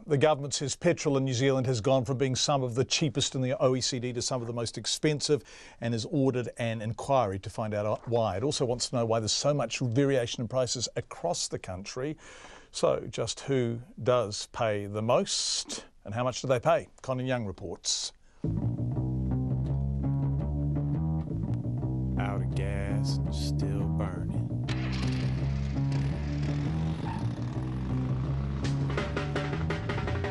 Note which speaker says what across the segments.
Speaker 1: The government says petrol in New Zealand has gone from being some of the cheapest in the OECD to some of the most expensive, and has ordered an inquiry to find out why. It also wants to know why there's so much variation in prices across the country. So just who does pay the most and how much do they pay? Colin Young reports.
Speaker 2: Out of gas and still burning.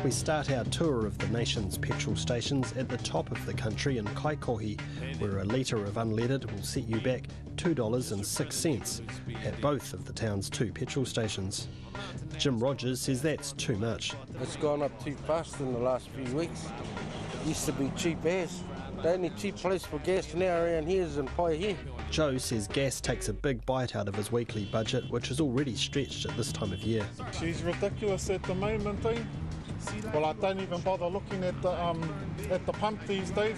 Speaker 3: We start our tour of the nation's petrol stations at the top of the country in Kaikohi, where a litre of unleaded will set you back $2.06 at both of the town's two petrol stations. Jim Rogers says that's too much.
Speaker 4: It's gone up too fast in the last few weeks. It used to be cheap as. The only cheap place for gas now around here is in Paihia.
Speaker 3: Joe says gas takes a big bite out of his weekly budget, which is already stretched at this time of year.
Speaker 5: She's ridiculous at the moment, eh? Well, I don't even bother looking at the pump these days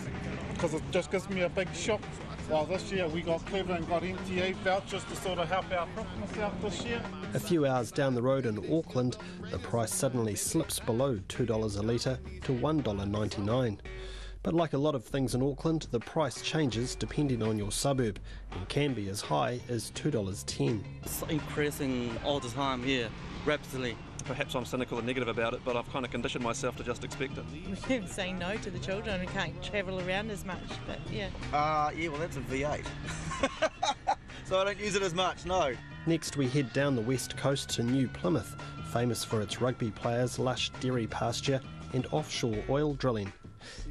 Speaker 5: because it just gives me a big shock. Well, this year we got clever and got MTA vouchers to sort of help our Christmas out this year.
Speaker 3: A few hours down the road in Auckland, the price suddenly slips below $2 a litre to $1.99. But like a lot of things in Auckland, the price changes depending on your suburb and can be as high as $2.10.
Speaker 6: It's increasing all the time here, rapidly.
Speaker 7: Perhaps I'm cynical and negative about it, but I've kind of conditioned myself to just expect it.
Speaker 8: We're saying no to the children and can't travel around as much, but yeah.
Speaker 6: Yeah, well that's a V8. So I don't use it as much, no.
Speaker 3: Next we head down the west coast to New Plymouth, famous for its rugby players, lush dairy pasture and offshore oil drilling.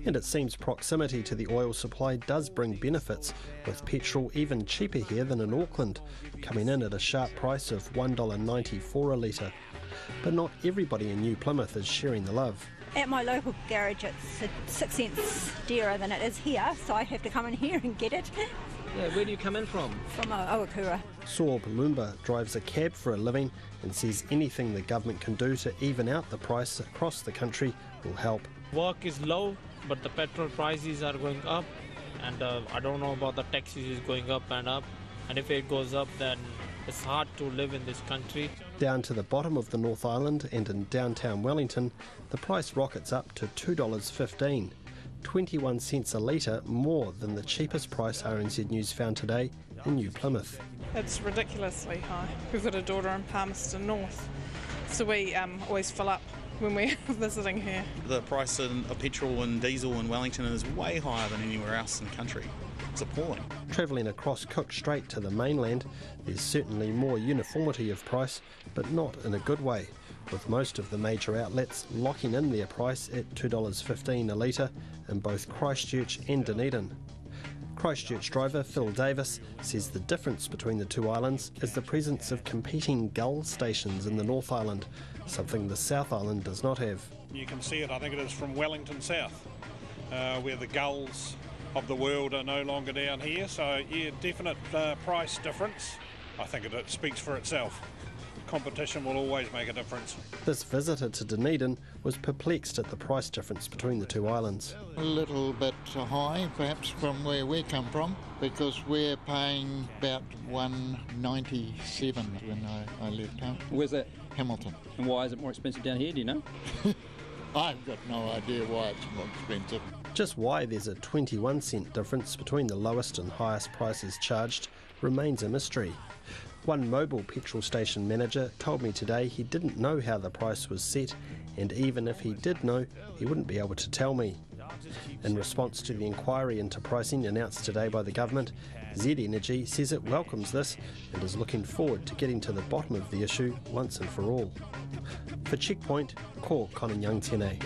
Speaker 3: And it seems proximity to the oil supply does bring benefits, with petrol even cheaper here than in Auckland, coming in at a sharp price of $1.94 a litre. But not everybody in New Plymouth is sharing the love.
Speaker 9: At my local garage it's 6 cents dearer than it is here, so I have to come in here and get it.
Speaker 6: Yeah, where do you come in from?
Speaker 9: From Owakura.
Speaker 3: Sorb Lumba drives a cab for a living and says anything the government can do to even out the price across the country will help.
Speaker 10: Work is low, but the petrol prices are going up, and I don't know about the taxes is going up, and if it goes up then it's hard to live in this country.
Speaker 3: Down to the bottom of the North Island and in downtown Wellington, the price rockets up to $2.15, 21 cents a litre more than the cheapest price RNZ News found today in New Plymouth.
Speaker 11: It's ridiculously high. We've got a daughter in Palmerston North, so we always fill up when we're visiting here.
Speaker 12: The price of petrol and diesel in Wellington is way higher than anywhere else in the country. It's appalling.
Speaker 3: Travelling across Cook Strait to the mainland, there's certainly more uniformity of price, but not in a good way, with most of the major outlets locking in their price at $2.15 a litre in both Christchurch and Dunedin. Christchurch driver Phil Davis says the difference between the two islands is the presence of competing gull stations in the North Island, something the South Island does not have.
Speaker 5: You can see it, I think it is from Wellington south, where the gulls of the world are no longer down here, so yeah, definite price difference. I think it speaks for itself. Competition will always make a difference.
Speaker 3: This visitor to Dunedin was perplexed at the price difference between the two islands.
Speaker 13: A little bit high, perhaps, from where we come from, because we're paying about $1.97 when I left home.
Speaker 6: Where's that?
Speaker 13: Hamilton.
Speaker 6: And why is it more expensive down here, do you know?
Speaker 13: I've got no idea why it's more expensive.
Speaker 3: Just why there's a 21 cent difference between the lowest and highest prices charged remains a mystery. One mobile petrol station manager told me today he didn't know how the price was set, and even if he did know, he wouldn't be able to tell me. In response to the inquiry into pricing announced today by the government, Z Energy says it welcomes this and is looking forward to getting to the bottom of the issue once and for all. For Checkpoint, ko Colin Young tēnei.